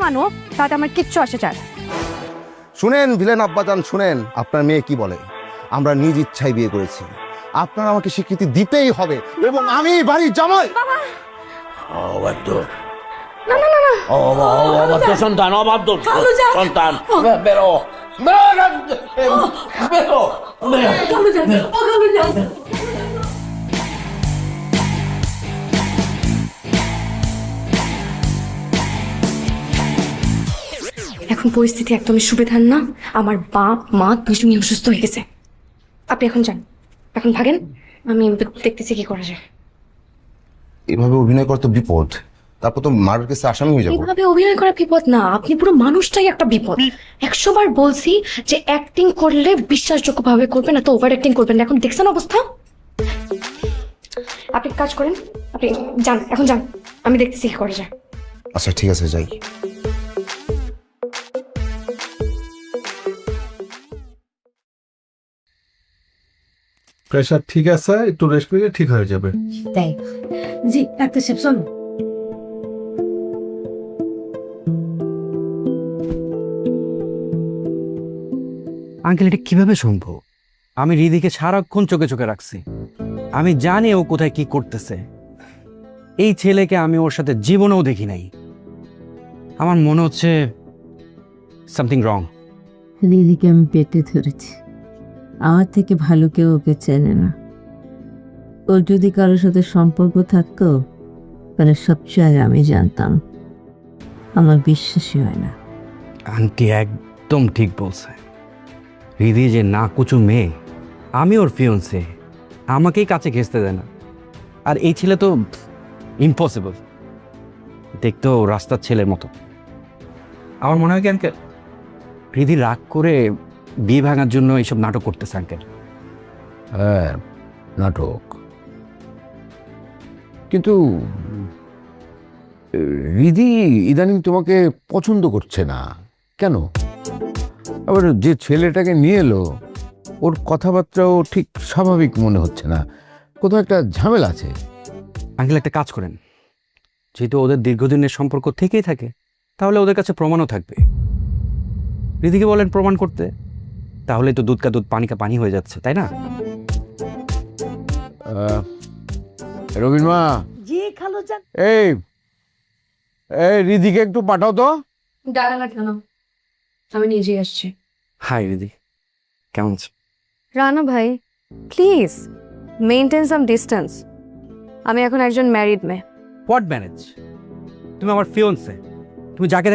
মানো তাতে আমার কিচ্ছু আসে যায় না। শুনেন ভিলেন আব্বাজান, শুনেন আপনার মেয়ে কি বলে। আমরা নিজ ইচ্ছায় বিয়ে করেছি, আপনার আমাকে স্বীকৃতি দিতেই হবে এবং আমি বাড়ির জামাই। অবাধ্য না না না না, অবাধ্য সন্তান, অবাধ্য সন্তান, বেরো বেরো বেরো। এখন পরিস্থিতি একদমই সুবিধার না। আমার বাপ মা দুজনই অসুস্থ হয়ে গেছে। আপনি এখন যান, এখন ভাগেন, আমি দেখতেছি কি করা যায়। এভাবে অভিনয় করতে বিপদ, তারপর তো মার্ডার কেসে আসামি হয়ে যাবো। এভাবে অভিনয় করা বিপদ না, আপনি পুরো মানুষটাই একটা বিপদ। 100 বার বলছি যে অ্যাক্টিং করলে বিশ্বাসযোগ্য ভাবে করবেন, না তো ওভার অ্যাক্টিং করবেন না। এখন দেখছেন অবস্থা। আপনি কাজ করেন, আপনি যান, এখন যান, আমি দেখতেছি কি করা যায়। আচ্ছা ঠিক আছে, যাই। প্রেশার ঠিক আছে, একটু রেস্ট নিলে ঠিক হয়ে যাবে। তাই জি ডাক্তার সাহেব চলুন। আঙ্কেল, এটা কিভাবে সম্ভব? আমি রিদিকে সারাক্ষণ চোখে চোখে রাখছি, আমি জানি ও কোথায় কি করতেছে। এই ছেলেকে আমি ওর সাথে জীবনেও দেখি নাই। আমার মনে হচ্ছে সামথিং রং। লিলিকে আমি পেটে ধরেছি, আমার থেকে ভালো কেউ ওকে চেনে না। ওর যদি কারোর সাথে সম্পর্ক থাকতো তাহলে সবচেয়ে আগে আমি জানতাম। আমার বিশ্বাসই হয় না। আন্টি একদম ঠিক বলছে। রিদি যে না কুচু মেয়ে, আমি ওর ফিয়ন্সে, আমাকেই কাছে ঘেঁচতে দেয় না। আর এই ছেলে তো ইম্পসিবল, দেখতেও রাস্তার ছেলের মতো। আমার মনে হয় কি আঙ্কেল, রিদি রাগ করে বিয়ে ভাঙার জন্য এইসব নাটক করতেছে আঙ্কেল। হ্যাঁ, নাটক। কিন্তু রিদি ইদানিং তোমাকে পছন্দ করছে না কেন? আবার যে ছেলেটাকে নিয়ে এলো ওর কথাবার্তাও ঠিক স্বাভাবিক মনে হচ্ছে না, কোথাও একটা ঝামেলা আছে। আঙ্কেল, একটা কাজ করেন, যেহেতু ওদের দীর্ঘদিনের সম্পর্ক থেকেই থাকে, তাহলে ওদের কাছে প্রমাণও থাকবে। রিদিকে বলেন প্রমাণ করতে, তাহলে তো দুধ কা দুধ পানি কা পানি হয়ে যাচ্ছে, তাই না? রবিন মা, জি খালুজান। এই এই রিদিকে একটু পাঠাও তো। ডালা না কেন, আমি নিজেই আসছি। হাই রিদি, কেমন আছো? রানা ভাই প্লিজ মেইনটেইন সাম ডিস্টেন্স। আমি এখন একজন ম্যারিড মেয়ে। What manage? তুমি আমার ফিয়ন্সে, তুমি যাকে